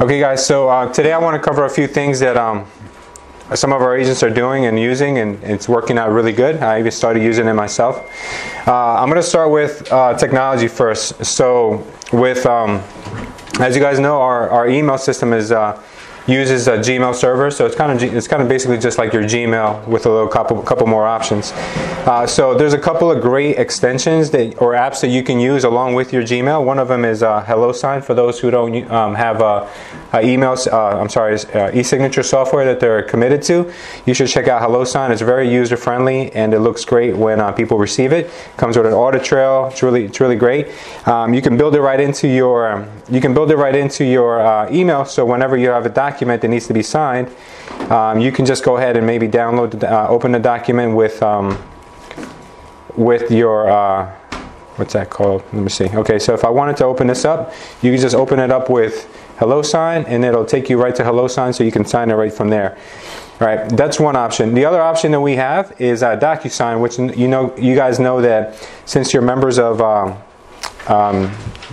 Okay guys, so today I want to cover a few things that some of our agents are doing and using, and it's working out really good. I even started using it myself. I'm going to start with technology first. So with, as you guys know, our email system uses a Gmail server, so it's kind of basically just like your Gmail with a little couple more options. So there's a couple of great extensions or apps that you can use along with your Gmail. One of them is HelloSign for those who don't have e-signature software that they're committed to. You should check out HelloSign. It's very user friendly and it looks great when people receive it. Comes with an audit trail. It's really great. You can build it right into your email. So whenever you have a document that needs to be signed, you can just go ahead and maybe download, open the document with your what's that called? Let me see. Okay, so if I wanted to open this up, you can just open it up with HelloSign, and it'll take you right to HelloSign, so you can sign it right from there. All right, that's one option. The other option that we have is DocuSign, which you guys know that since you're members of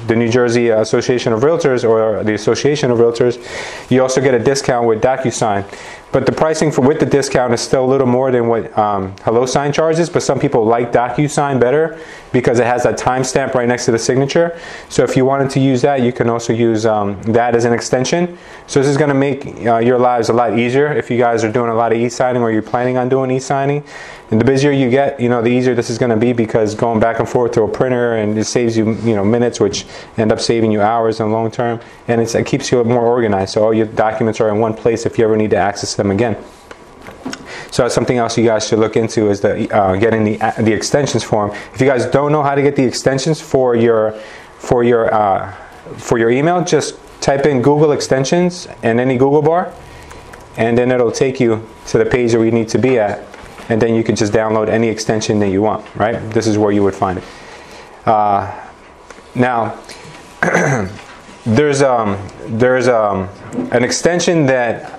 the New Jersey Association of Realtors or the Association of Realtors, you also get a discount with DocuSign. But the pricing with the discount is still a little more than what HelloSign charges, but some people like DocuSign better because it has that timestamp right next to the signature. So if you wanted to use that, you can also use that as an extension. So this is going to make your lives a lot easier if you guys are doing a lot of e-signing or you're planning on doing e-signing. And the busier you get, the easier this is going to be, because going back and forth to a printer, and it saves you, minutes, which end up saving you hours in the long term, and it keeps you more organized. So all your documents are in one place if you ever need to access them again. So that's something else you guys should look into, is getting the extensions form. If you guys don't know how to get the extensions for your email, just type in Google extensions in any Google bar, and then it'll take you to the page where you need to be at. And then you can just download any extension that you want, right? This is where you would find it. Now, there's an extension that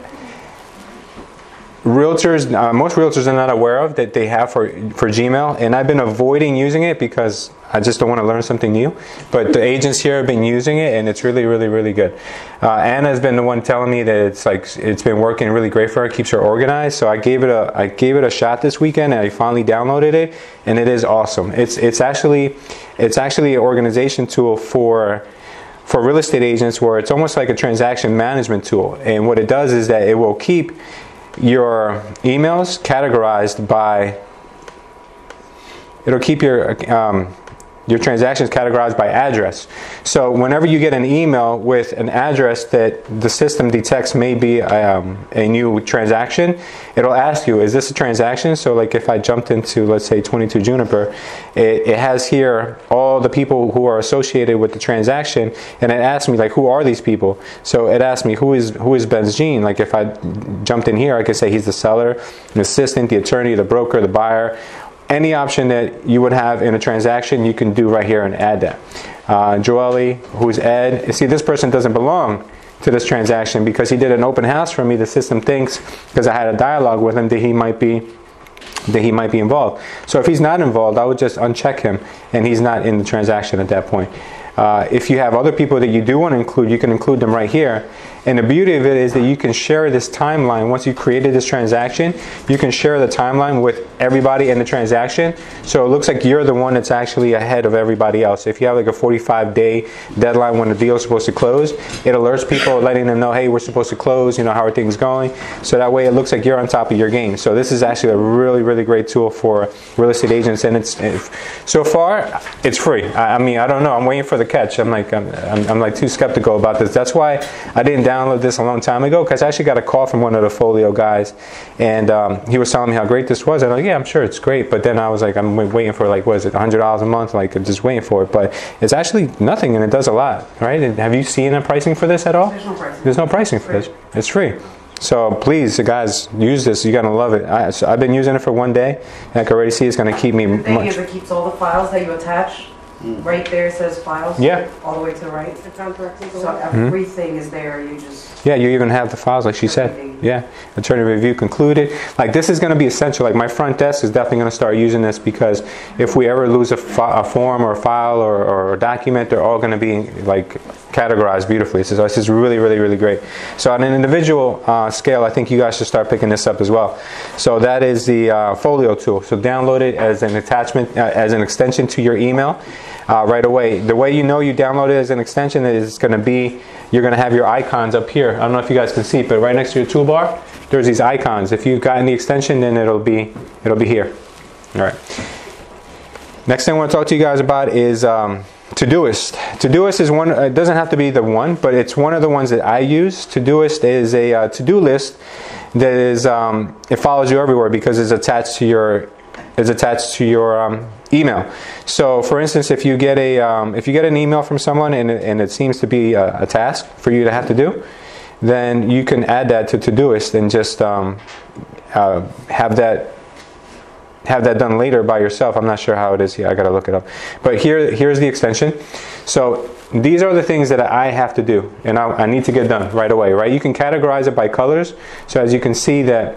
most realtors are not aware of, that they have for Gmail, and I've been avoiding using it because I just don't want to learn something new. But the agents here have been using it, and it's really good. Anna's been the one telling me that it's been working really great for her, keeps her organized. So I gave it a shot this weekend, and I finally downloaded it, and it is awesome. It's actually an organization tool for real estate agents, where it's almost like a transaction management tool. And what it does is that it will keep your emails categorized by, it'll keep your transactions categorized by address. So whenever you get an email with an address that the system detects may be a new transaction, it'll ask you, is this a transaction? So like if I jumped into, let's say, 22 Juniper, it has here all the people who are associated with the transaction, and it asks me, like, who are these people? So it asks me, who is Benzine? Like if I jumped in here, I could say he's the seller, an assistant, the attorney, the broker, the buyer. Any option that you would have in a transaction, you can do right here and add that. Joelle, who's Ed, you see, this person doesn't belong to this transaction because he did an open house for me. The system thinks, because I had a dialogue with him, that he might be involved. So if he's not involved, I would just uncheck him, and he's not in the transaction at that point. If you have other people that you do want to include, you can include them right here. And the beauty of it is that you can share this timeline. Once you created this transaction, you can share the timeline with everybody in the transaction. So it looks like you're the one that's actually ahead of everybody else. If you have like a 45-day deadline when the deal is supposed to close, it alerts people, letting them know, hey, we're supposed to close, how are things going? So that way it looks like you're on top of your game. So this is actually a really great tool for real estate agents, and so far it's free. I mean, I don't know. I'm waiting for the catch. I'm like too skeptical about this. That's why I didn't download this a long time ago, because I actually got a call from one of the Folio guys, and he was telling me how great this was. And I'm like, yeah, I'm sure it's great. But then I was like, I'm waiting for, like, what is it, $100 a month? Like, I'm just waiting for it. But it's actually nothing, and it does a lot, right? And have you seen a pricing for this at all? There's no pricing. There's no pricing for this. It's free. So please, guys, use this. You're gonna love it. I've been using it for one day, and I can already see it's gonna keep me. The thing is, it keeps all the files that you attach Right there it says files. Yeah. All the way to the right. The contract is So over. everything is there. You just. Yeah, you even have the files like she said. Yeah, attorney review concluded. Like this is going to be essential. Like my front desk is definitely going to start using this because if we ever lose a form or a file or a document, they're all going to be like categorized beautifully. So this is really, really, really great. So on an individual scale, I think you guys should start picking this up as well. So that is the folio tool. So download it as an attachment, as an extension to your email. Right away. The way you know you download it as an extension is going to be, you're going to have your icons up here. I don't know if you guys can see, but right next to your toolbar, there's these icons. If you've gotten the extension, then it'll be here. All right. Next thing I want to talk to you guys about is Todoist. Todoist is one. It doesn't have to be the one, but it's one of the ones that I use. Todoist is a to-do list that is. It follows you everywhere because it's attached to your email. So, for instance, if you get an email from someone and it seems to be a task for you to have to do, then you can add that to Todoist and just have that done later by yourself. I'm not sure how it is here. I got to look it up. But here's the extension. So these are the things that I have to do, and I need to get done right away. Right? You can categorize it by colors. So as you can see that.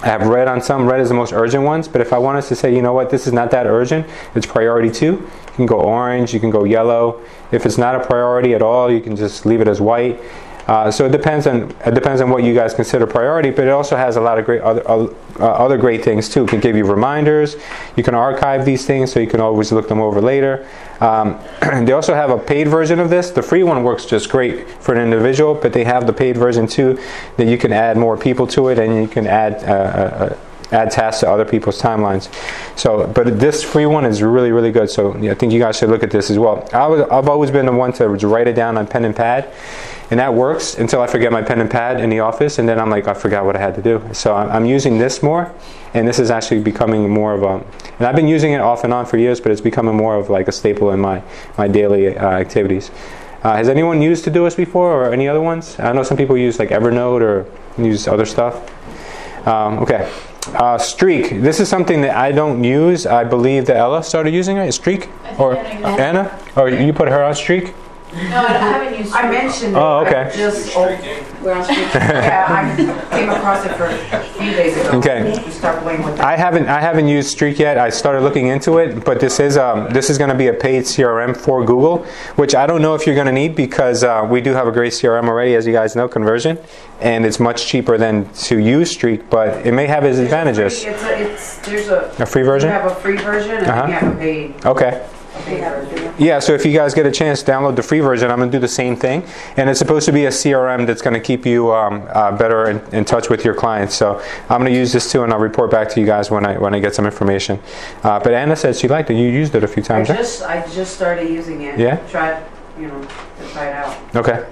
I have red on some. Red is the most urgent ones. But if I want us to say, you know what, this is not that urgent, it's priority 2, you can go orange, you can go yellow. If it's not a priority at all, you can just leave it as white. So it depends on what you guys consider priority, but it also has a lot of great other great things too. It can give you reminders. You can archive these things so you can always look them over later. They also have a paid version of this. The free one works just great for an individual, but they have the paid version too that you can add more people to it, and you can add tasks to other people's timelines. So, but this free one is really, really good. So I think you guys should look at this as well. I've always been the one to write it down on pen and pad, and that works until I forget my pen and pad in the office, and then I'm like, I forgot what I had to do. So I'm using this more, and this is actually becoming more of a, and I've been using it off and on for years, but it's becoming more of like a staple in my daily activities. Has anyone used Todoist before, or any other ones? I know some people use like Evernote or use other stuff. Okay. Streak. This is something that I don't use. I believe that Ella started using it. Streak? Or Anna? Or you put her on Streak? No, I haven't used Streak. I mentioned it. Oh, okay. We're on Streak. Yeah, I came across it for a few days ago. Okay. You start playing with it. I haven't used Streak yet. I started looking into it, but this is going to be a paid CRM for Google, which I don't know if you're going to need because we do have a great CRM already, as you guys know, Conversion, and it's much cheaper than to use Streak, but it may have its advantages. There's a free version? You have a free version and you have a paid. Okay. Yeah, so if you guys get a chance, download the free version. I'm going to do the same thing. And it's supposed to be a CRM that's going to keep you better in touch with your clients. So I'm going to use this too, and I'll report back to you guys when I get some information. But Anna said she liked it. You used it a few times, I just started using it. Yeah? Tried, to try it out. Okay.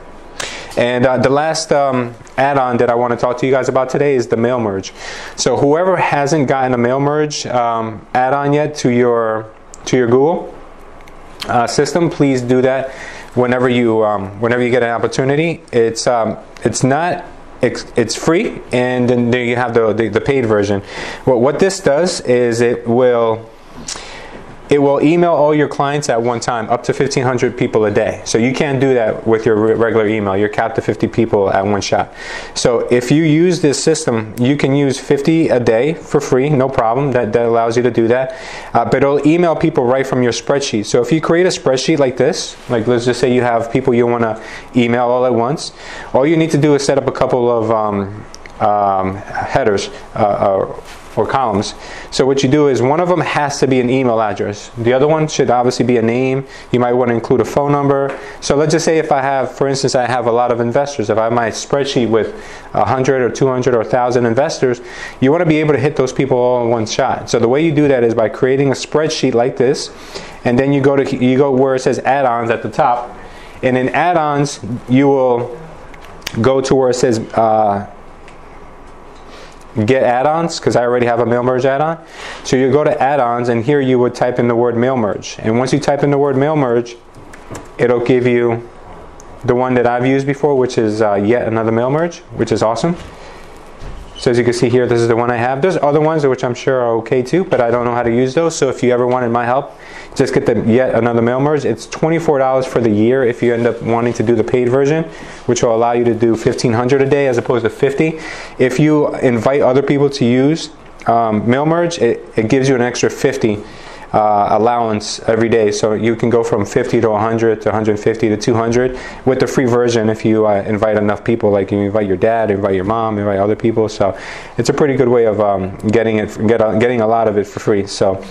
And the last add-on that I want to talk to you guys about today is the mail merge. So whoever hasn't gotten a mail merge add-on yet to your Google system, please do that whenever you get an opportunity. It's free, and then you have the paid version. What this does is it will email all your clients at one time, up to 1,500 people a day. So you can't do that with your regular email. You're capped to 50 people at one shot. So if you use this system, you can use 50 a day for free, no problem. That allows you to do that. But it'll email people right from your spreadsheet. So if you create a spreadsheet like this, like let's just say you have people you want to email all at once, all you need to do is set up a couple of headers or columns. So what you do is one of them has to be an email address. The other one should obviously be a name. You might want to include a phone number. So let's just say if I have, for instance, I have a lot of investors. If I have my spreadsheet with 100 or 200 or 1,000 investors, you want to be able to hit those people all in one shot. So the way you do that is by creating a spreadsheet like this, and then you go where it says add-ons at the top, and in add-ons you will go to where it says get add-ons, because I already have a mail merge add-on. So you go to add-ons, and here you would type in the word mail merge. And once you type in the word mail merge, it'll give you the one that I've used before, which is yet another mail merge, which is awesome. So as you can see here, this is the one I have. There's other ones which I'm sure are okay too, but I don't know how to use those. So if you ever wanted my help, just get yet another mail merge. It's $24 for the year if you end up wanting to do the paid version, which will allow you to do 1,500 a day as opposed to 50. If you invite other people to use mail merge, it gives you an extra 50 allowance every day, so you can go from 50 to 100 to 150 to 200 with the free version if you invite enough people, like you invite your dad, invite your mom, invite other people. So it's a pretty good way of getting a lot of it for free. So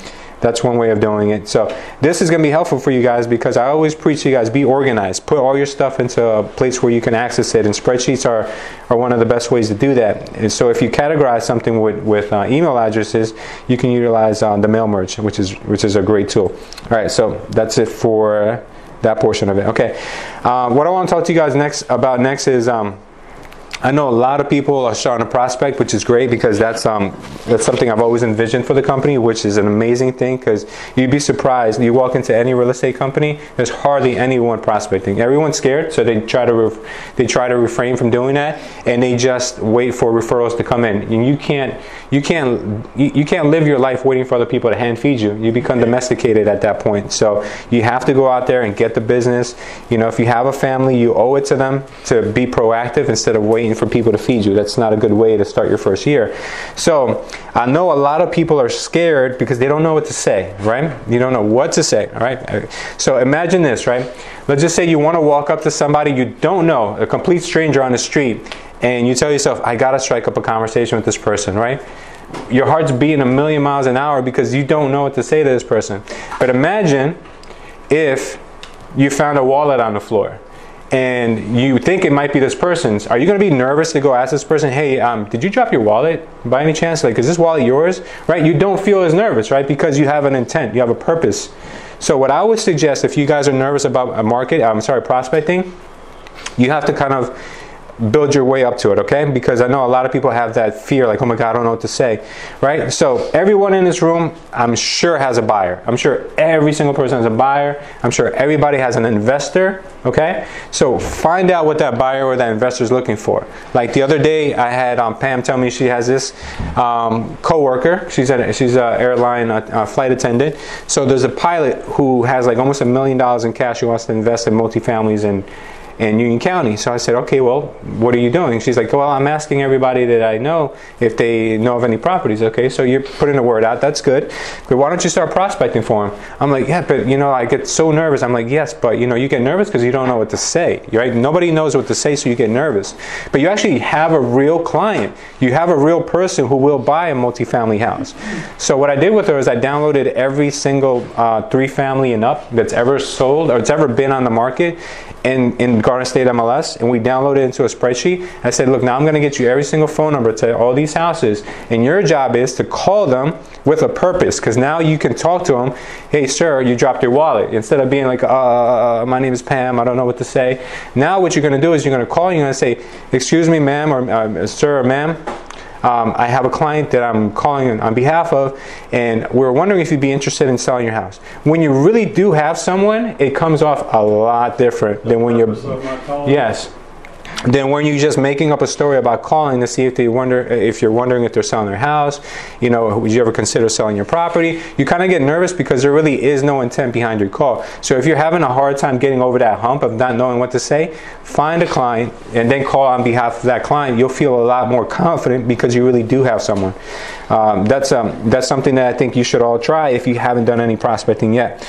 that's one way of doing it. So this is going to be helpful for you guys, because I always preach to you guys, be organized. Put all your stuff into a place where you can access it, and spreadsheets are one of the best ways to do that. And so if you categorize something with email addresses, you can utilize the mail merge, which is a great tool. All right, so that's it for that portion of it. Okay, what I want to talk to you guys next is I know a lot of people are starting to prospect, which is great, because that's something I've always envisioned for the company, which is an amazing thing, because you'd be surprised. You walk into any real estate company, there's hardly anyone prospecting. Everyone's scared, so they try to refrain from doing that, and they just wait for referrals to come in. And you can't live your life waiting for other people to hand feed you. You become domesticated at that point. So you have to go out there and get the business. You know, if you have a family, you owe it to them to be proactive instead of waiting for people to feed you. That's not a good way to start your first year. So I know a lot of people are scared because they don't know what to say, right? You don't know what to say, all right? So imagine this, right? Let's just say you want to walk up to somebody you don't know, a complete stranger on the street, and you tell yourself, I got to strike up a conversation with this person, right? Your heart's beating a million miles an hour because you don't know what to say to this person. But imagine if you found a wallet on the floor, and you think it might be this person's. Are you going to be nervous to go ask this person, hey, did you drop your wallet by any chance? Like, is this wallet yours? Right? You don't feel as nervous, right? Because you have an intent, you have a purpose. So what I would suggest, if you guys are nervous about prospecting, you have to kind of build your way up to it, okay? Because I know a lot of people have that fear, like, oh my God, I don't know what to say, right? So everyone in this room, I'm sure, has a buyer. I'm sure every single person has a buyer. I'm sure everybody has an investor, okay? So find out what that buyer or that investor is looking for. Like the other day, I had Pam tell me she has this coworker. She's an airline flight attendant. So there's a pilot who has like almost $1 million in cash who wants to invest in multifamilies in Union County. So I said, okay, well, what are you doing? She's like, well, I'm asking everybody that I know if they know of any properties. Okay, so you're putting the word out. That's good. But why don't you start prospecting for them? I'm like, yeah, but I get so nervous. I'm like, yes, but you get nervous because you don't know what to say, right? Nobody knows what to say, so you get nervous. But you actually have a real client. You have a real person who will buy a multifamily house. So what I did with her is I downloaded every single 3-family and up that's ever sold or it's ever been on the market in Garden State MLS, and we downloaded it into a spreadsheet. I said, look, now I'm going to get you every single phone number to all these houses, and your job is to call them with a purpose, because now you can talk to them. Hey, sir, you dropped your wallet. Instead of being like, my name is Pam, I don't know what to say. Now what you're going to do is you're going to call and you're going to say, excuse me, ma'am, or sir, or ma'am, I have a client that I'm calling on behalf of, and we're wondering if you'd be interested in selling your house. When you really do have someone, it comes off a lot different than when you're, yes, than when you're just making up a story about calling to see if you're wondering if they're selling their house. Would you ever consider selling your property? You kind of get nervous because there really is no intent behind your call. So if you're having a hard time getting over that hump of not knowing what to say, find a client and then call on behalf of that client. You'll feel a lot more confident because you really do have someone. That's something that I think you should all try if you haven't done any prospecting yet.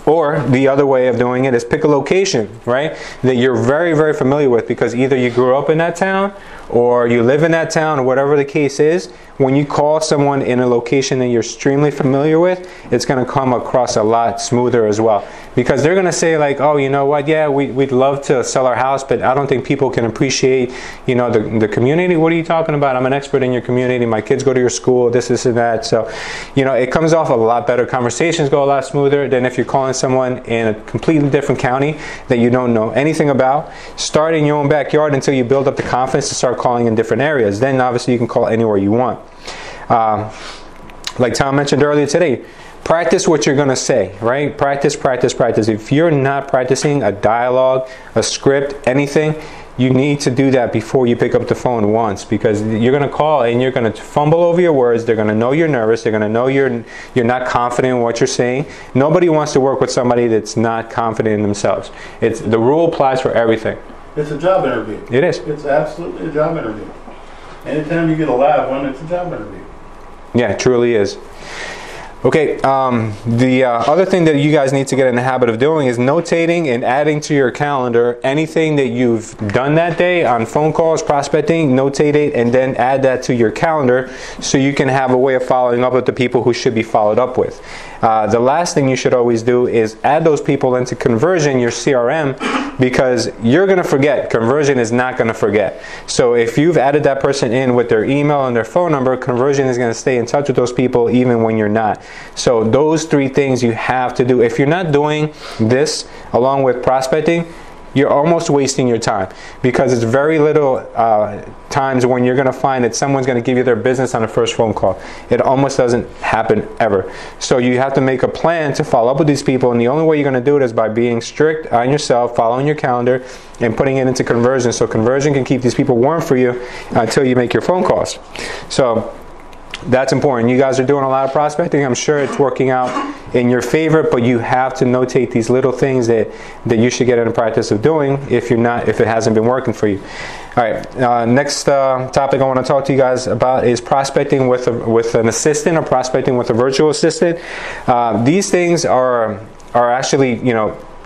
Or the other way of doing it is pick a location, right, that you're very, very familiar with, because either you grew up in that town or you live in that town, or whatever the case is. When you call someone in a location that you're extremely familiar with, it's going to come across a lot smoother as well, because they're going to say like, oh, you know what, yeah, we'd love to sell our house, but I don't think people can appreciate the community. What are you talking about? I'm an expert in your community. My kids go to your school, this and that. So it comes off a lot better. Conversations go a lot smoother than if you're calling someone in a completely different county that you don't know anything about. Start in your own backyard until you build up the confidence to start calling in different areas. Then obviously you can call anywhere you want. Like Tom mentioned earlier today, practice what you're going to say, right? Practice. If you're not practicing a dialogue, a script, anything, you need to do that before you pick up the phone once, because you're going to call and you're going to fumble over your words. They're going to know you're nervous. They're going to know you're not confident in what you're saying. Nobody wants to work with somebody that's not confident in themselves. The rule applies for everything. It's a job interview. It is. It's absolutely a job interview. Anytime you get a live one, it's a job interview. Yeah, it truly is. Okay, the other thing that you guys need to get in the habit of doing is notating and adding to your calendar anything that you've done that day on phone calls, prospecting. Notate it and then add that to your calendar so you can have a way of following up with the people who should be followed up with. The last thing you should always do is add those people into Conversion, your CRM, because you're going to forget. Conversion is not going to forget. So if you've added that person in with their email and their phone number, Conversion is going to stay in touch with those people even when you're not. So those 3 things you have to do. If you're not doing this along with prospecting, you're almost wasting your time, because it's very little times when you're going to find that someone's going to give you their business on the first phone call. It almost doesn't happen ever. So you have to make a plan to follow up with these people, and the only way you're going to do it is by being strict on yourself, following your calendar, and putting it into Conversion, so Conversion can keep these people warm for you until you make your phone calls. So that's important. You guys are doing a lot of prospecting. I'm sure it's working out in your favor, but you have to notate these little things that you should get in the practice of doing if it hasn't been working for you. All right. Next topic I want to talk to you guys about is prospecting with an assistant, or prospecting with a virtual assistant. These things are actually,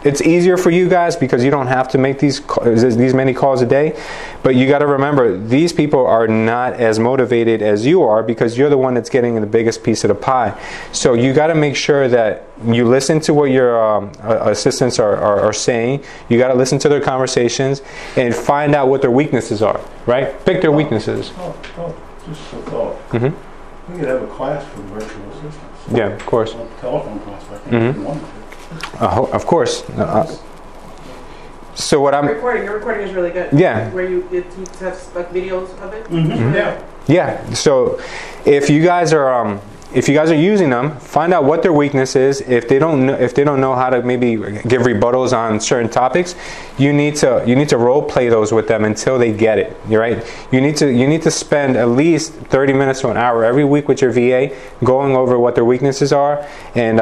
it's easier for you guys because you don't have to make these many calls a day. But you got to remember, these people are not as motivated as you are, because you're the one that's getting the biggest piece of the pie. So you got to make sure that you listen to what your assistants are saying. You got to listen to their conversations and find out what their weaknesses are. Right? Pick their weaknesses. Just a thought. Mm-hmm. We could have a class for virtual assistants. Yeah, of course. Telephone prospecting. Mm-hmm. Of course. So what Your recording is really good. Yeah. Where you have like videos of it. Mm-hmm. Yeah. Yeah. So if you guys are using them, find out what their weakness is. If they don't know how to maybe give rebuttals on certain topics, you need to role play those with them until they get it. You're right. You need to spend at least 30 minutes to an hour every week with your VA, going over what their weaknesses are and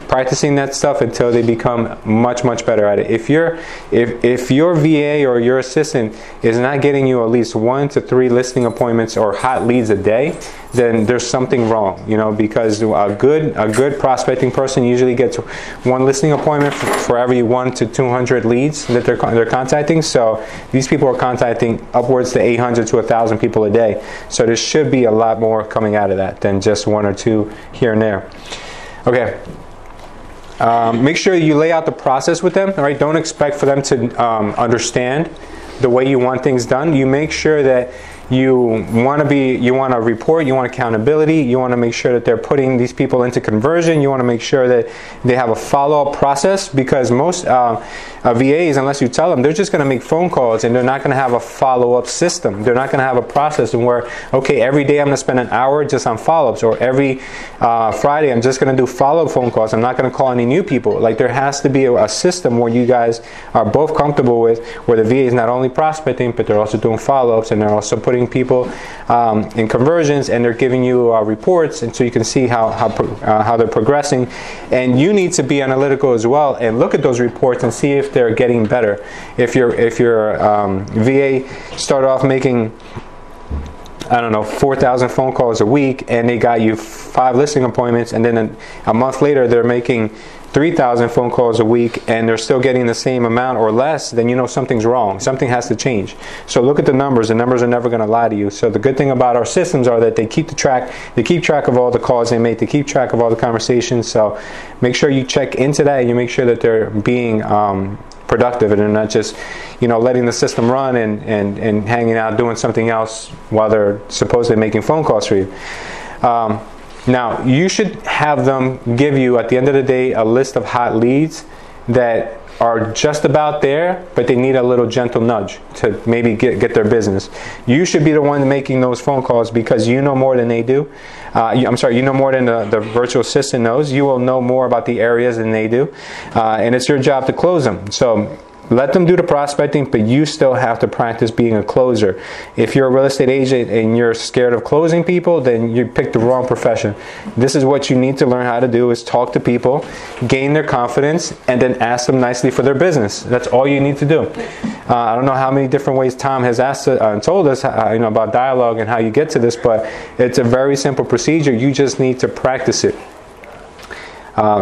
practicing that stuff until they become much better at it. If your VA or your assistant is not getting you at least 1 to 3 listing appointments or hot leads a day, then there's something wrong, because a good prospecting person usually gets 1 listing appointment for every 1 to 200 leads that they're contacting. So these people are contacting upwards to 800 to 1,000 people a day. So there should be a lot more coming out of that than just 1 or 2 here and there. Okay. Make sure you lay out the process with them. All right. Don't expect for them to understand the way you want things done. You make sure that you want to report, you want accountability, you want to make sure that they're putting these people into Conversion, you want to make sure that they have a follow-up process, because most VAs, unless you tell them, they're just going to make phone calls and they're not going to have a follow-up system. They're not going to have a process where, okay, every day I'm going to spend an hour just on follow-ups, or every Friday I'm just going to do follow-up phone calls. I'm not going to call any new people. Like, there has to be a system where you guys are both comfortable with, where the VA is not only prospecting, but they're also doing follow-ups, and they're also putting people in conversions, and they're giving you reports, and so you can see how they're progressing. And you need to be analytical as well and look at those reports and see if they're getting better. If your VA started off making, I don't know, 4,000 phone calls a week, and they got you 5 listing appointments, and then a month later they're making 3,000 phone calls a week and they're still getting the same amount or less, then you know something's wrong. Something has to change. So look at the numbers. The numbers are never going to lie to you. So the good thing about our systems are that they keep track of all the calls they make. They keep track of all the conversations. So make sure you check into that, and you make sure that they're being productive, and they're not just, letting the system run and hanging out doing something else while they're supposedly making phone calls for you. Now, you should have them give you, at the end of the day, a list of hot leads that are just about there, but they need a little gentle nudge to maybe get their business. You should be the one making those phone calls, because you know more than they do. You know more than the virtual assistant knows. You will know more about the areas than they do. And it's your job to close them. So let them do the prospecting, but you still have to practice being a closer. If you're a real estate agent and you're scared of closing people, then you picked the wrong profession. This is what you need to learn how to do, is talk to people, gain their confidence, and then ask them nicely for their business. That's all you need to do. I don't know how many different ways Tom has asked and told us about dialogue and how you get to this, but it's a very simple procedure. You just need to practice it.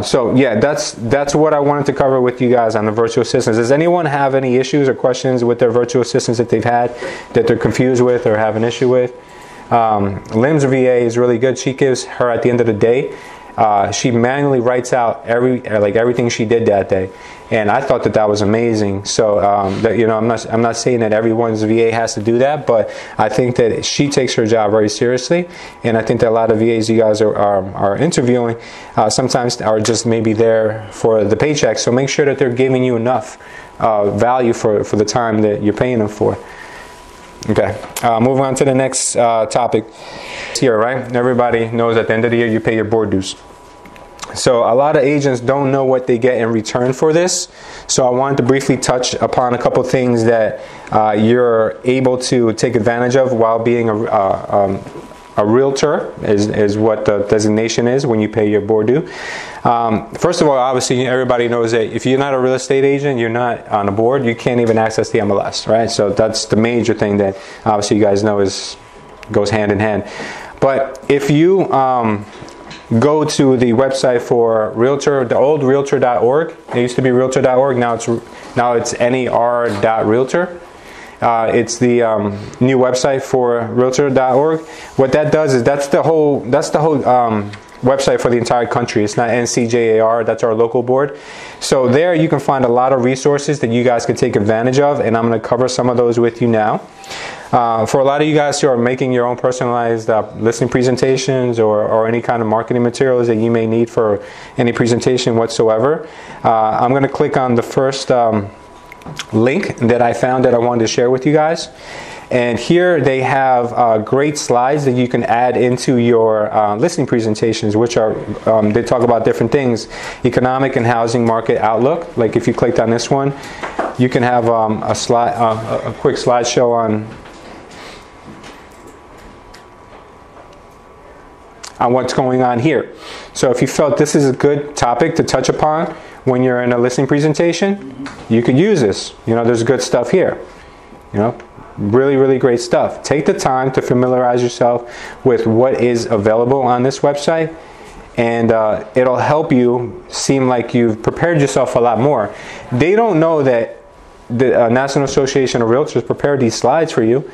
So yeah, that's what I wanted to cover with you guys on the virtual assistants. Does anyone have any issues or questions with their virtual assistants that they've had, that they're confused with or have an issue with? Lim's VA is really good. She gives her at the end of the day. She manually writes out everything she did that day, and I thought that was amazing. So I'm not saying that everyone's VA has to do that, but I think that she takes her job very seriously, and I think that a lot of VAs you guys are interviewing sometimes are just maybe there for the paycheck. So make sure that they're giving you enough value for the time that you're paying them for. Okay, moving on to the next topic here, right? Everybody knows at the end of the year you pay your board dues. So a lot of agents don't know what they get in return for this. So I wanted to briefly touch upon a couple things that you're able to take advantage of while being a realtor, is what the designation is when you pay your board due. First of all, obviously everybody knows that if you're not a real estate agent, you're not on a board, you can't even access the MLS, right? So that's the major thing that obviously you guys know goes hand in hand. But if you go to the website for Realtor, the old Realtor.org, it used to be Realtor.org, now it's ner.realtor. It's the new website for Realtor.org. What that does is that's the whole website for the entire country. It's not NCJAR, that's our local board. So there you can find a lot of resources that you guys can take advantage of, and I'm going to cover some of those with you now. For a lot of you guys who are making your own personalized listing presentations or any kind of marketing materials that you may need for any presentation whatsoever, I'm going to click on the first link that I found that I wanted to share with you guys. And here they have great slides that you can add into your listing presentations, which are, they talk about different things, economic and housing market outlook. Like if you clicked on this one, you can have a quick slideshow on what's going on here. So if you felt this is a good topic to touch upon when you're in a listing presentation, you could use this. There's good stuff here. Really, really great stuff. Take the time to familiarize yourself with what is available on this website, and it'll help you seem like you've prepared yourself a lot more. They don't know that the National Association of Realtors prepared these slides for you.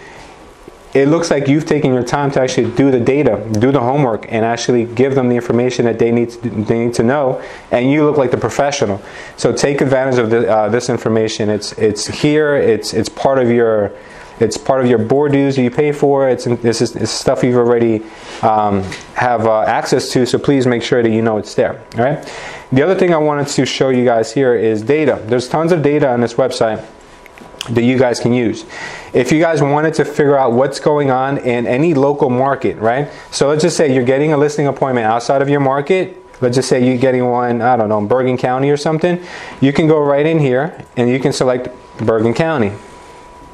It looks like you've taken your time to actually do the data, do the homework, and actually give them the information that they need to know, and you look like the professional. So take advantage of this information. It's here. It's part of your board dues that you pay for. This is stuff you've already have access to. So please make sure that you know it's there. All right. The other thing I wanted to show you guys here is data. There's tons of data on this website that you guys can use. If you guys wanted to figure out what's going on in any local market, right? So let's just say you're getting a listing appointment outside of your market. Let's just say you're getting one, I don't know, in Bergen County or something. You can go right in here and you can select Bergen County.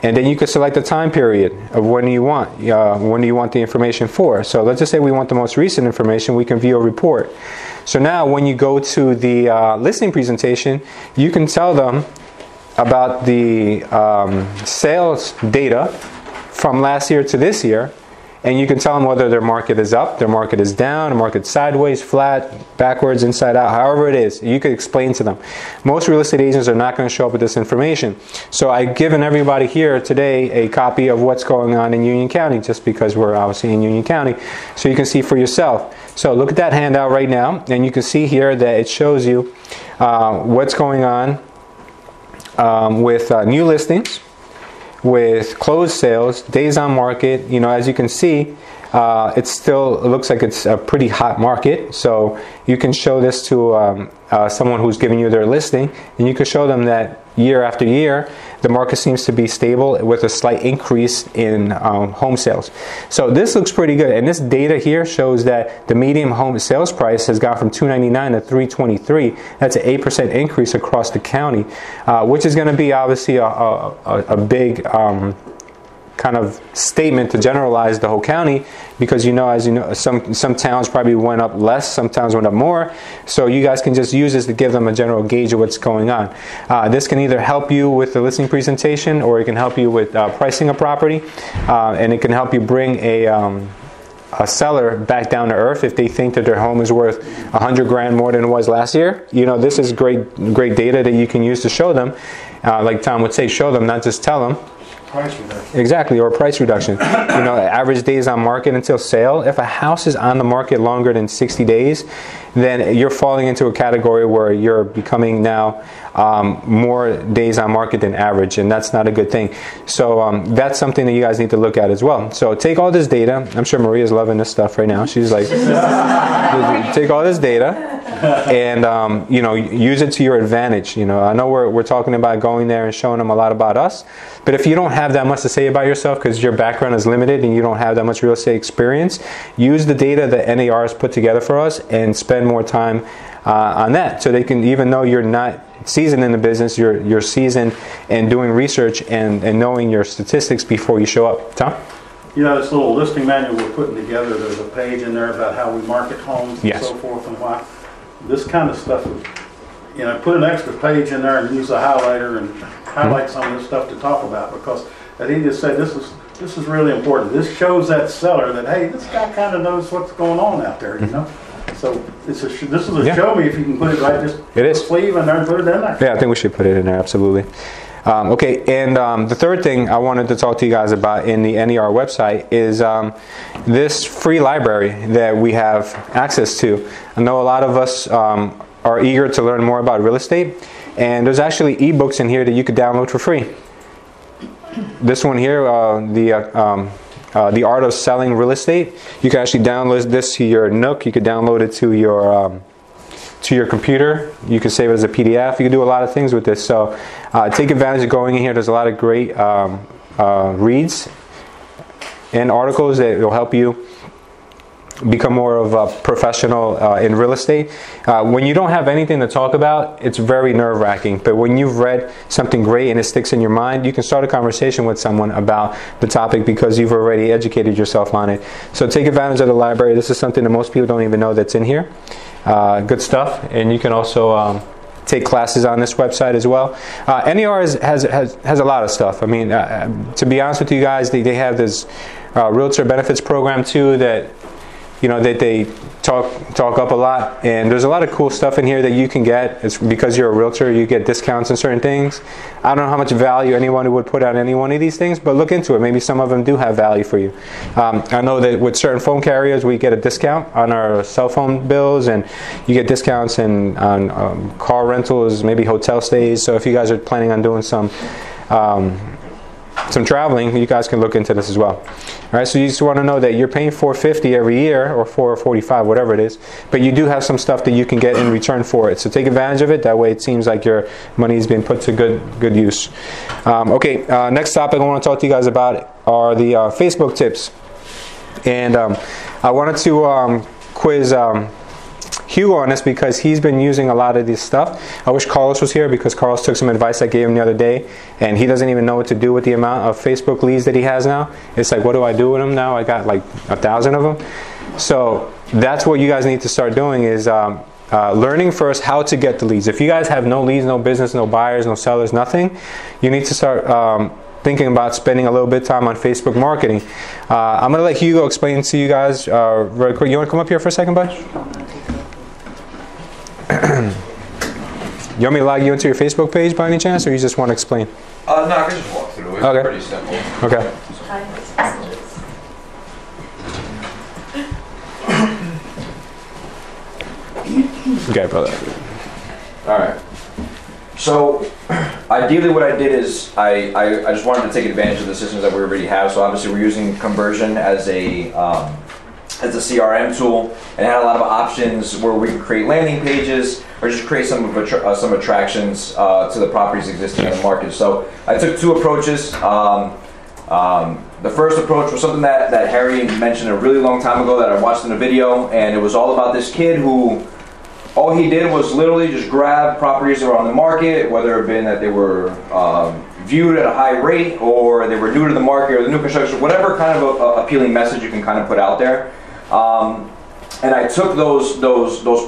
And then you can select the time period of when do you want the information for. So let's just say we want the most recent information. We can view a report. So now when you go to the listing presentation, you can tell them about the sales data from last year to this year, and you can tell them whether their market is up, their market is down, their market sideways, flat, backwards, inside out, however it is. You could explain to them. Most real estate agents are not going to show up with this information. So I've given everybody here today a copy of what's going on in Union County, just because we're obviously in Union County, so you can see for yourself. So look at that handout right now, and you can see here that it shows you what's going on with new listings, with closed sales, days on market. As you can see, it looks like it's a pretty hot market. So you can show this to someone who's giving you their listing, and you can show them that year after year, the market seems to be stable with a slight increase in home sales. So this looks pretty good. And this data here shows that the median home sales price has gone from $299 to $323. That's an 8% increase across the county, which is going to be obviously a big kind of statement to generalize the whole county, because as you know, some towns probably went up less, some towns went up more. So you guys can just use this to give them a general gauge of what's going on. This can either help you with the listing presentation, or it can help you with pricing a property, and it can help you bring a seller back down to earth if they think that their home is worth $100,000 more than it was last year. This is great data that you can use to show them. Like Tom would say, show them, not just tell them. Price reduction. Exactly, or price reduction. Average days on market until sale. If a house is on the market longer than 60 days, then you're falling into a category where you're becoming now more days on market than average, and that's not a good thing. So that's something that you guys need to look at as well. So take all this data. I'm sure Maria's loving this stuff right now. She's like, take all this data and use it to your advantage. I know we're talking about going there and showing them a lot about us, but if you don't have that much to say about yourself because your background is limited and you don't have that much real estate experience, use the data that NAR has put together for us and spend more time on that, so they can, even though you're not seasoned in the business, you're seasoned in doing research and knowing your statistics before you show up. Tom? This little listing manual we're putting together, there's a page in there about how we market homes and so forth and why. This kind of stuff, put an extra page in there and use a highlighter and highlight some of this stuff to talk about, because as he just said, this is really important. This shows that seller that, hey, this guy kind of knows what's going on out there, So this is a show me if you can put it right, just it is. Sleeve in there and put it in there. Yeah, I think we should put it in there, absolutely. Okay, and the third thing I wanted to talk to you guys about in the NER website is this free library that we have access to. I know a lot of us are eager to learn more about real estate, and there's actually ebooks in here that you could download for free. This one here, the Art of Selling Real Estate, you can actually download this to your Nook. You could download it to your computer. You can save it as a PDF. You can do a lot of things with this. So take advantage of going in here. There's a lot of great reads and articles that will help you become more of a professional in real estate. When you don't have anything to talk about, it's very nerve-wracking. But when you've read something great and it sticks in your mind, you can start a conversation with someone about the topic because you've already educated yourself on it. So take advantage of the library. This is something that most people don't even know that's in here. Good stuff. And you can also take classes on this website as well. NER has a lot of stuff. I mean, to be honest with you guys, they have this Realtor benefits program too that that they talk up a lot, and there's a lot of cool stuff in here that you can get. It's because you're a realtor, you get discounts on certain things. I don't know how much value anyone would put on any one of these things, but look into it. Maybe some of them do have value for you. I know that with certain phone carriers, we get a discount on our cell phone bills, and you get discounts on car rentals, maybe hotel stays. So if you guys are planning on doing some traveling, you guys can look into this as well. All right, so you just want to know that you're paying $450 every year, or $445, whatever it is, but you do have some stuff that you can get in return for it. So take advantage of it. That way, it seems like your money is being put to good use. Okay, next topic I want to talk to you guys about are the Facebook tips, and I wanted to quiz Hugo on this because he's been using a lot of this stuff. I wish Carlos was here because Carlos took some advice I gave him the other day, and he doesn't even know what to do with the amount of Facebook leads that he has now. It's like, what do I do with them now? I got like 1,000 of them. So that's what you guys need to start doing is learning first how to get the leads. If you guys have no leads, no business, no buyers, no sellers, nothing, you need to start thinking about spending a little bit of time on Facebook marketing. I'm going to let Hugo explain to you guys really quick. You want to come up here for a second, bud? You want me to log you into your Facebook page by any chance, or you just want to explain? No, I can just walk through it. It's pretty simple. Okay. Okay, brother. All right. So ideally what I did is I just wanted to take advantage of the systems that we already have. So obviously we're using Conversion as a CRM tool, and it had a lot of options where we could create landing pages or just create some attractions to the properties existing in the market. So I took two approaches. The first approach was something that Harry mentioned a really long time ago that I watched in a video, and it was all about this kid who all he did was literally just grab properties that were on the market, whether it been that they were viewed at a high rate or they were new to the market or the new construction, whatever kind of appealing message you can kind of put out there. And I took those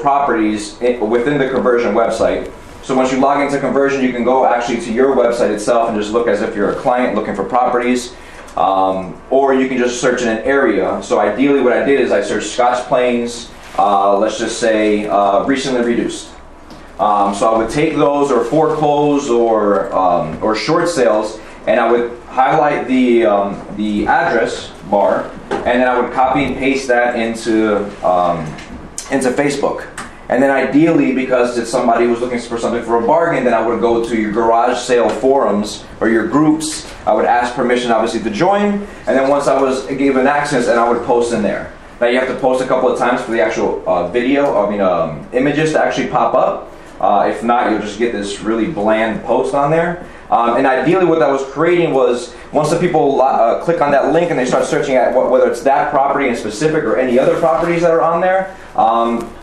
properties within the Conversion website. So once you log into Conversion, you can go actually to your website itself and just look as if you're a client looking for properties. Or you can just search in an area. So ideally what I did is I searched Scotch Plains, let's just say recently reduced. So I would take those or foreclosed or short sales, and I would highlight the address bar, and then I would copy and paste that into Facebook. And then ideally, because if somebody was looking for something for a bargain, then I would go to your garage sale forums or your groups. I would ask permission, obviously, to join. And then once I was given access, and I would post in there. Now you have to post a couple of times for the actual images to actually pop up. If not, you'll just get this really bland post on there. And ideally what that was creating was, once the people click on that link and they start searching at whether it's that property in specific or any other properties that are on there,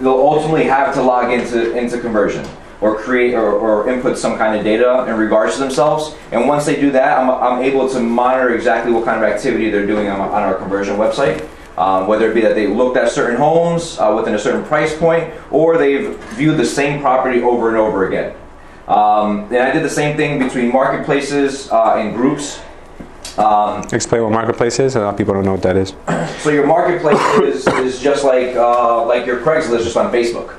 they'll ultimately have to log into Conversion or create or input some kind of data in regards to themselves. And once they do that, I'm able to monitor exactly what kind of activity they're doing on our Conversion website. Whether it be that they looked at certain homes within a certain price point, or they've viewed the same property over and over again. And I did the same thing between marketplaces and groups. Explain what marketplace is. A lot of people don't know what that is. So your marketplace is just like your Craigslist, just on Facebook.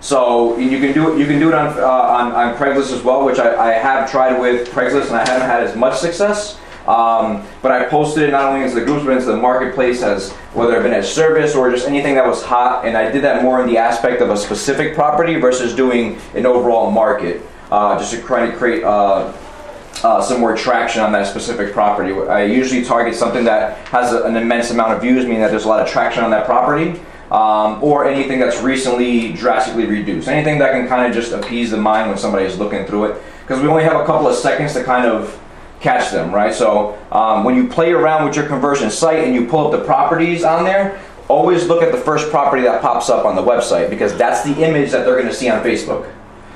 So you can do it on Craigslist as well, which I have tried with Craigslist, and I haven't had as much success. But I posted it not only into the groups but into the marketplace, as whether it been as service or just anything that was hot, and I did that more in the aspect of a specific property versus doing an overall market, just to try to create some more traction on that specific property. I usually target something that has an immense amount of views, meaning that there's a lot of traction on that property, or anything that's recently drastically reduced, anything that can kind of just appease the mind when somebody is looking through it, because we only have a couple of seconds to kind of catch them, right? So when you play around with your Conversion site and you pull up the properties on there, always look at the first property that pops up on the website, because that's the image that they're going to see on Facebook.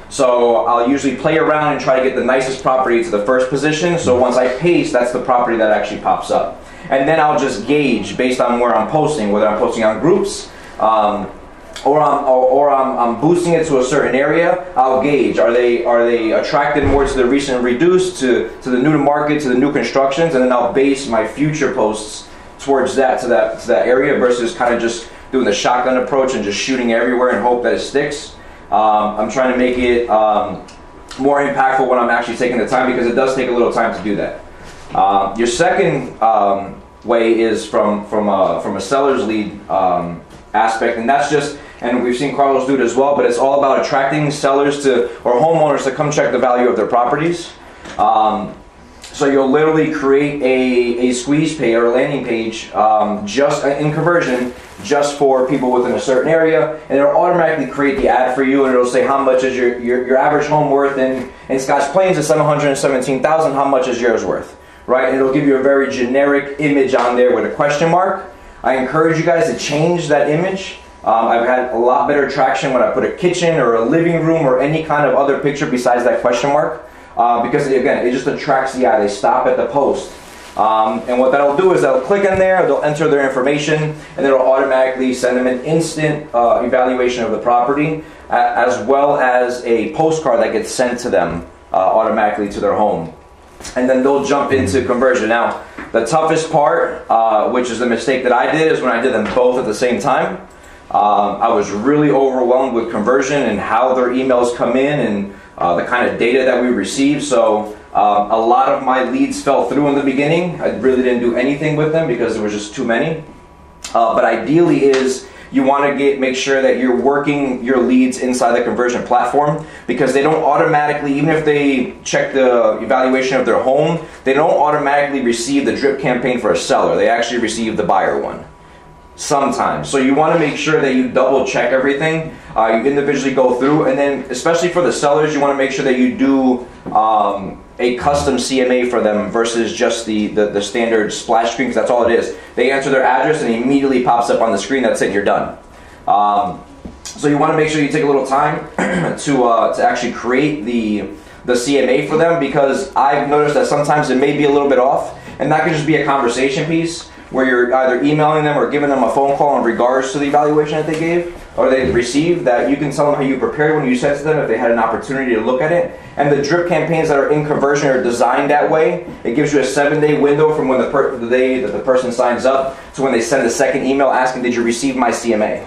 So I'll usually play around and try to get the nicest property to the first position, so once I paste, that's the property that actually pops up. And then I'll just gauge based on where I'm posting, whether I'm posting on groups, or I'm boosting it to a certain area. I'll gauge, are they attracted more to the recent reduced, to the new to market, to the new constructions, and then I'll base my future posts towards that, to that area, versus kind of just doing the shotgun approach and just shooting everywhere and hope that it sticks. I'm trying to make it more impactful when I'm actually taking the time, because it does take a little time to do that. Your second way is from a seller's lead aspect, and that's just, and we've seen Carlos do it as well, but it's all about attracting sellers or homeowners to come check the value of their properties. So you'll literally create a squeeze page or a landing page just in Conversion, just for people within a certain area, and it'll automatically create the ad for you, and it'll say how much is your average home worth in Scotch Plains is $717,000. How much is yours worth, right? And it'll give you a very generic image on there with a question mark. I encourage you guys to change that image. I've had a lot better traction when I put a kitchen or a living room or any kind of other picture besides that question mark, because again, it just attracts the eye. They stop at the post. And what that'll do is they'll click in there, they'll enter their information, and it'll automatically send them an instant evaluation of the property, as well as a postcard that gets sent to them automatically to their home. And then they'll jump into Conversion. Now, the toughest part, which is the mistake that I did, is when I did them both at the same time. I was really overwhelmed with Conversion and how their emails come in and the kind of data that we receive. So a lot of my leads fell through in the beginning. I really didn't do anything with them because there was just too many. But ideally is you want to make sure that you're working your leads inside the conversion platform, because they don't automatically, even if they check the evaluation of their home, they don't automatically receive the drip campaign for a seller. They actually receive the buyer one sometimes. So you want to make sure that you double check everything. You individually go through, and then especially for the sellers, you want to make sure that you do a custom CMA for them versus just the standard splash screen, because that's all it is. They enter their address and it immediately pops up on the screen. That's it, you're done. So you want to make sure you take a little time to actually create the CMA for them, because I've noticed that sometimes it may be a little bit off, and that could just be a conversation piece where you're either emailing them or giving them a phone call in regards to the evaluation that they gave or they received, that you can tell them how you prepared when you sent to them if they had an opportunity to look at it. And the drip campaigns that are in conversion are designed that way. It gives you a 7-day window from when the day that the person signs up to when they send a second email asking, did you receive my CMA?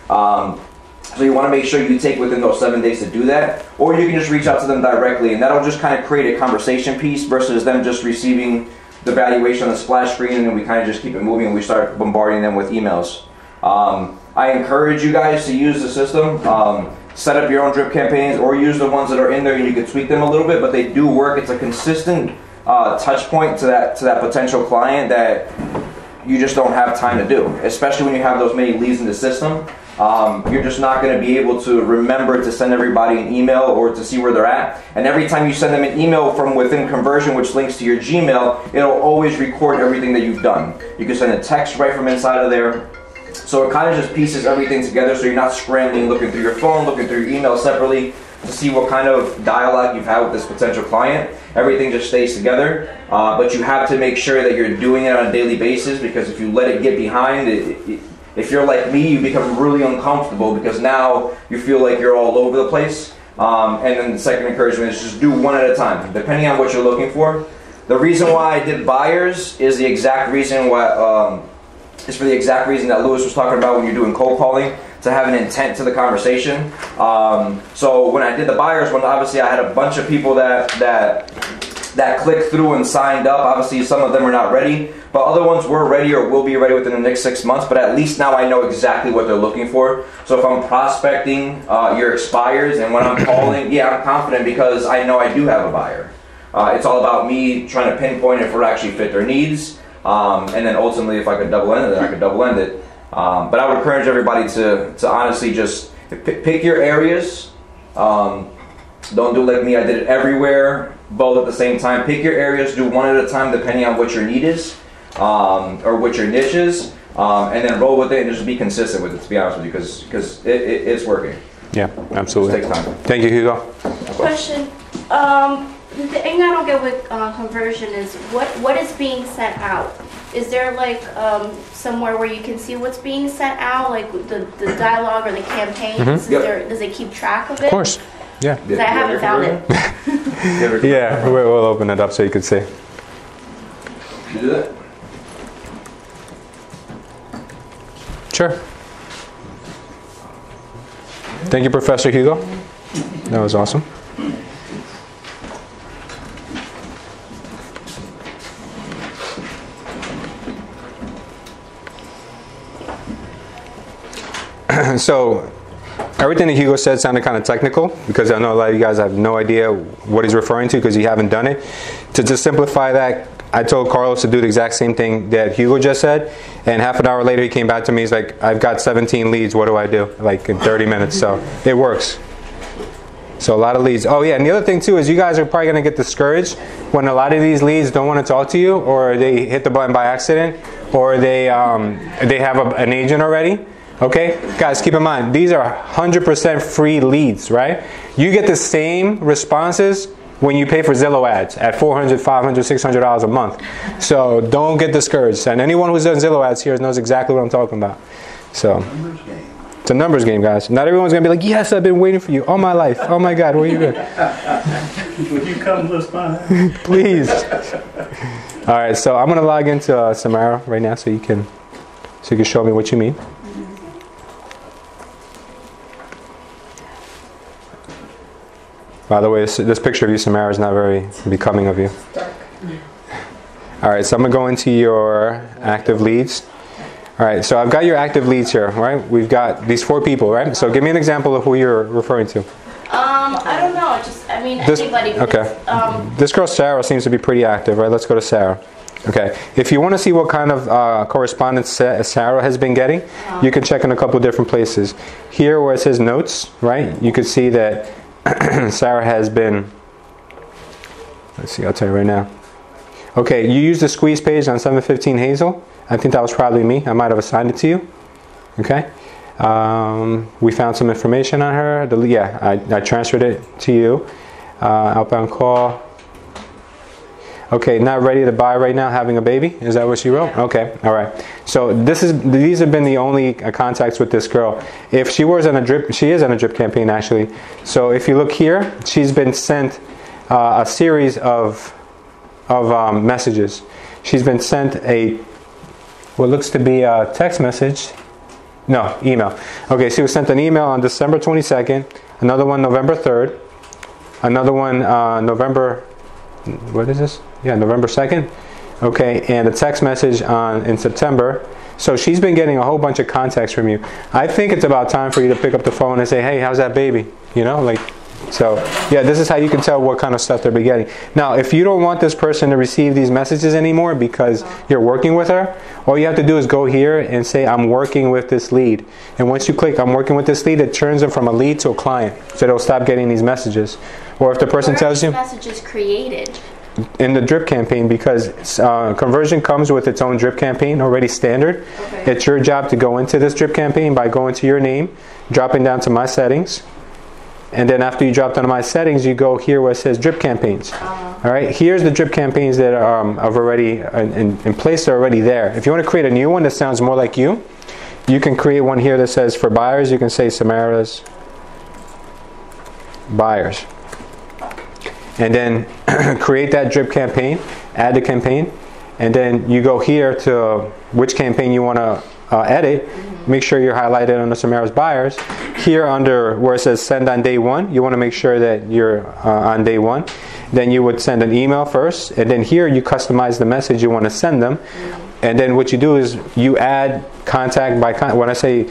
So you want to make sure you take within those 7 days to do that, or you can just reach out to them directly, and that'll just kind of create a conversation piece versus them just receiving the valuation on the splash screen, and then we kind of just keep it moving and we start bombarding them with emails. I encourage you guys to use the system. Set up your own drip campaigns or use the ones that are in there, and you can tweak them a little bit, but they do work. It's a consistent touch point to that potential client that you just don't have time to do, especially when you have those many leads in the system. You're just not going to be able to remember to send everybody an email or to see where they're at. And every time you send them an email from within conversion, which links to your Gmail, it'll always record everything that you've done. You can send a text right from inside of there. So it kind of just pieces everything together, so you're not scrambling, looking through your phone, looking through your email separately to see what kind of dialogue you've had with this potential client. Everything just stays together, but you have to make sure that you're doing it on a daily basis, because if you let it get behind, if you're like me, you become really uncomfortable because now you feel like you're all over the place. And then the second encouragement is just do one at a time, depending on what you're looking for. The reason why I did buyers is the exact reason why, is for the exact reason that Lewis was talking about when you're doing cold calling, to have an intent to the conversation. So when I did the buyers one, obviously I had a bunch of people that clicked through and signed up. Obviously some of them are not ready, but other ones were ready or will be ready within the next 6 months. But at least now I know exactly what they're looking for. So if I'm prospecting your expires, and when I'm calling, yeah, I'm confident because I know I do have a buyer. It's all about me trying to pinpoint if we're actually fit their needs. And then ultimately, if I could double end it, then I could double end it. But I would encourage everybody to honestly just pick your areas. Don't do like me, I did it everywhere, both at the same time. Pick your areas, do one at a time depending on what your need is, or what your niche is, and then roll with it and just be consistent with it, to be honest with you, because it's working. Yeah, absolutely. It takes time. Thank you, Hugo. Question. The thing I don't get with conversion is what is being sent out. Is there like somewhere where you can see what's being sent out, like the dialogue or the campaigns? Does it keep track of it? Of course. Yeah. Because I haven't found it. Yeah, we'll open it up so you can see. Did you do that? Sure. Thank you, Professor Hugo. That was awesome. So everything that Hugo said sounded kind of technical, because I know a lot of you guys have no idea what he's referring to because you haven't done it. To just simplify that, I told Carlos to do the exact same thing that Hugo just said, and half an hour later he came back to me, he's like, I've got 17 leads, what do I do? Like in 30 minutes, so it works. So a lot of leads. Oh yeah, and the other thing too is you guys are probably going to get discouraged when a lot of these leads don't want to talk to you, or they hit the button by accident, or they have an agent already. Okay, guys, keep in mind, these are 100% free leads, right? You get the same responses when you pay for Zillow ads at $400, $500, $600 a month. So don't get discouraged. And anyone who's done Zillow ads here knows exactly what I'm talking about. So it's a numbers game, guys. Not everyone's going to be like, yes, I've been waiting for you all my life. Oh my God, where you been? Would you come list mine? Please. All right, so I'm going to log into Samara right now so you can show me what you mean. By the way, this picture of you, Samara, is not very becoming of you. All right, so I'm going to go into your active leads. All right, so I've got your active leads here, right? We've got these 4 people, right? So give me an example of who you're referring to. I don't know. Anybody. Okay. This girl Sarah seems to be pretty active, right? Let's go to Sarah. Okay. If you want to see what kind of correspondence Sarah has been getting, you can check in a couple of different places. Here, where it says notes, right? You can see that Sarah has been. Let's see. I'll tell you right now. Okay, you used the squeeze page on 715 Hazel. I think that was probably me. I might have assigned it to you. Okay. We found some information on her. I transferred it to you. Outbound call. Okay, not ready to buy right now, having a baby. Is that what she wrote? Okay, all right. So these have been the only contacts with this girl. If she was on a drip, she is on a drip campaign actually. So if you look here, she's been sent a series of messages. She's been sent what looks to be a text message. No, email. Okay, she was sent an email on December 22nd, another one November 3rd, another one November 2nd. Okay, and a text message in September. So she's been getting a whole bunch of contacts from you. I think it's about time for you to pick up the phone and say, hey, how's that baby? You know, like, so yeah, this is how you can tell what kind of stuff they're getting. Now, if you don't want this person to receive these messages anymore because you're working with her, all you have to do is go here and say, I'm working with this lead. And once you click, I'm working with this lead, it turns them from a lead to a client. So they'll stop getting these messages. Or if the person tells you... messages created? In the drip campaign, because conversion comes with its own drip campaign already standard. Okay. It's your job to go into this drip campaign by going to your name, dropping down to my settings. And then after you drop down to my settings, you go here where it says drip campaigns. All right, here's the drip campaigns that are already in place. They're already there. If you want to create a new one that sounds more like you can create one here that says for buyers. You can say Samara's buyers, and then create that drip campaign. Add the campaign, and then you go here to which campaign you want to edit. Make sure you're highlighted under Samara's buyers. Here under where it says send on day 1, you want to make sure that you're on day 1. Then you would send an email first, and then here you customize the message you want to send them. And then what you do is you add contact by contact. When I say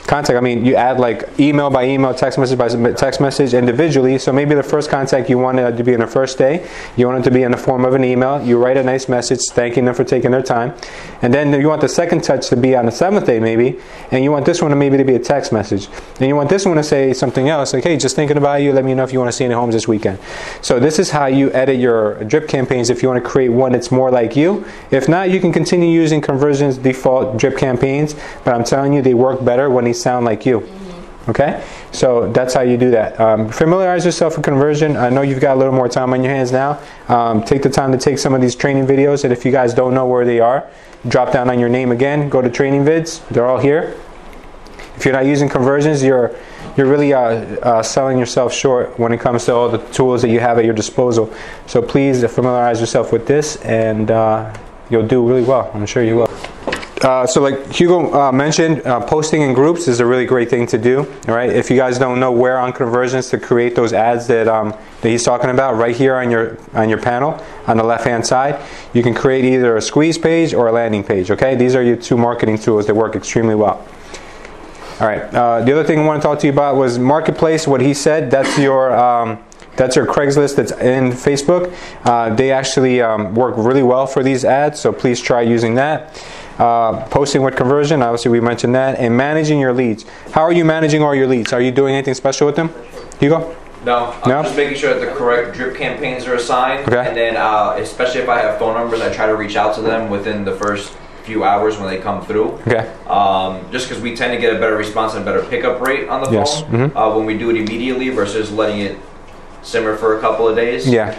contact, I mean you add like email by email, text message by text message individually. So maybe the first contact you want it to be in the first day, you want it to be in the form of an email. You write a nice message thanking them for taking their time, and then you want the second touch to be on the 7th day maybe, and you want this one to maybe to be a text message, and you want this one to say something else like, hey, just thinking about you, let me know if you want to see any homes this weekend. So this is how you edit your drip campaigns if you want to create one that's more like you. If not, you can continue using Conversion's default drip campaigns, but I'm telling you they work better when they sound like you. Okay, so that's how you do that. Familiarize yourself with Conversion. I know you've got a little more time on your hands now. Take the time to take some of these training videos, and if you guys don't know where they are, drop down on your name again, go to training vids. They're all here. If you're not using Conversions, you're really selling yourself short when it comes to all the tools that you have at your disposal. So please familiarize yourself with this, and you'll do really well. I'm sure you will. So like Hugo mentioned, posting in groups is a really great thing to do. All right, if you guys don't know where on Conversions to create those ads that he's talking about, right here on your panel on the left hand side, you can create either a squeeze page or a landing page. Okay, these are your 2 marketing tools that work extremely well. All right, the other thing I want to talk to you about was Marketplace. What he said, that's your Craigslist that's in Facebook. They actually work really well for these ads, so please try using that. Posting with Conversion, obviously we mentioned that, and managing your leads. How are you managing all your leads? Are you doing anything special with them? Hugo? No, I'm just making sure that the correct drip campaigns are assigned, okay. And then especially if I have phone numbers, I try to reach out to them within the first few hours when they come through. Okay. Just because we tend to get a better response and a better pickup rate on the phone. Yes. Mm-hmm. When we do it immediately versus letting it simmer for a couple of days. Yeah.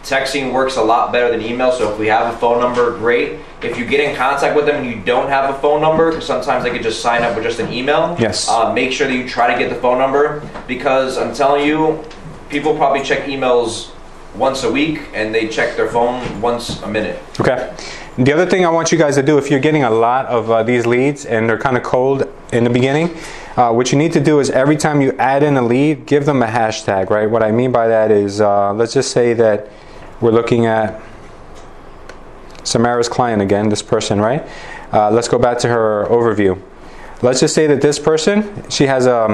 Texting works a lot better than email, so if we have a phone number, great. If you get in contact with them and you don't have a phone number, because sometimes they could just sign up with just an email, yes. Make sure that you try to get the phone number, because I'm telling you, people probably check emails once a week and they check their phone once a minute. Okay. The other thing I want you guys to do, if you're getting a lot of these leads and they're kind of cold in the beginning, what you need to do is every time you add in a lead, give them a hashtag, right? What I mean by that is, let's just say that we're looking at Samara's client again, this person, right? Let's go back to her overview. Let's just say that this person, she has a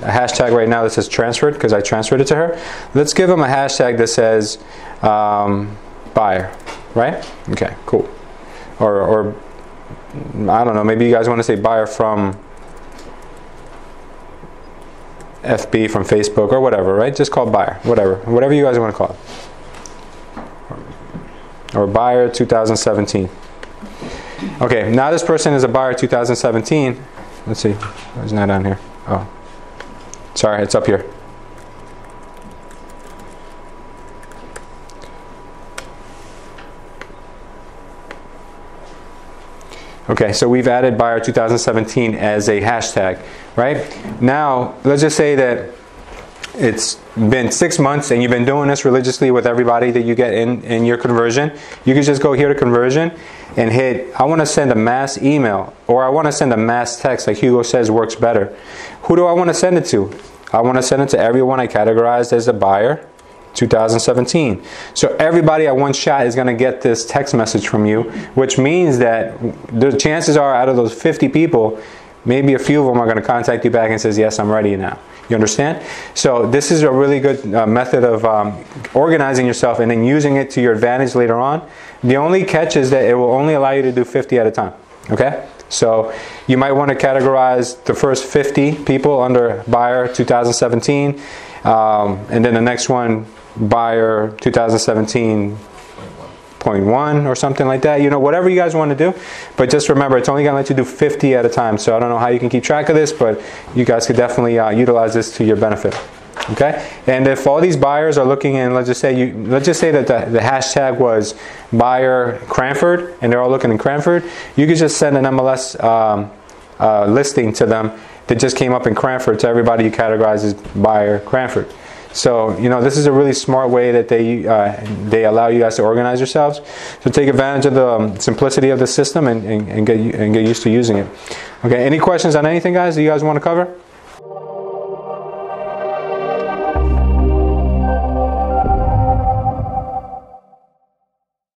hashtag right now that says transferred because I transferred it to her. Let's give them a hashtag that says buyer, right? Okay, cool. Or I don't know, maybe you guys want to say buyer from FB, from Facebook, or whatever, right? Just call buyer, whatever you guys want to call it. Or buyer 2017. Okay, now this person is a buyer 2017. Let's see, it's not down here. Oh, sorry, it's up here. Okay, so we've added buyer 2017 as a hashtag, right? Now, let's just say that it's been 6 months and you've been doing this religiously with everybody that you get in your conversion. You can just go here to conversion and hit, I want to send a mass email, or I want to send a mass text like Hugo says works better. Who do I want to send it to? I want to send it to everyone I categorized as a buyer 2017. So everybody at one shot is going to get this text message from you, which means that the chances are out of those 50 people, maybe a few of them are going to contact you back and says, yes, I'm ready now. You understand? So this is a really good method of organizing yourself and then using it to your advantage later on. The only catch is that it will only allow you to do 50 at a time. Okay? So you might want to categorize the first 50 people under buyer 2017, and then the next one buyer 2017.1 or something like that. You know, whatever you guys want to do. But just remember, it's only going to let you do 50 at a time. So I don't know how you can keep track of this, but you guys could definitely utilize this to your benefit. Okay, and if all these buyers are looking in, let's just say that the hashtag was buyer Cranford, and they're all looking in Cranford, you could just send an MLS listing to them that just came up in Cranford to everybody you categorize as buyer Cranford. So, you know, this is a really smart way that they allow you guys to organize yourselves. So take advantage of the simplicity of the system and get used to using it. Okay, any questions on anything, guys, that you guys want to cover?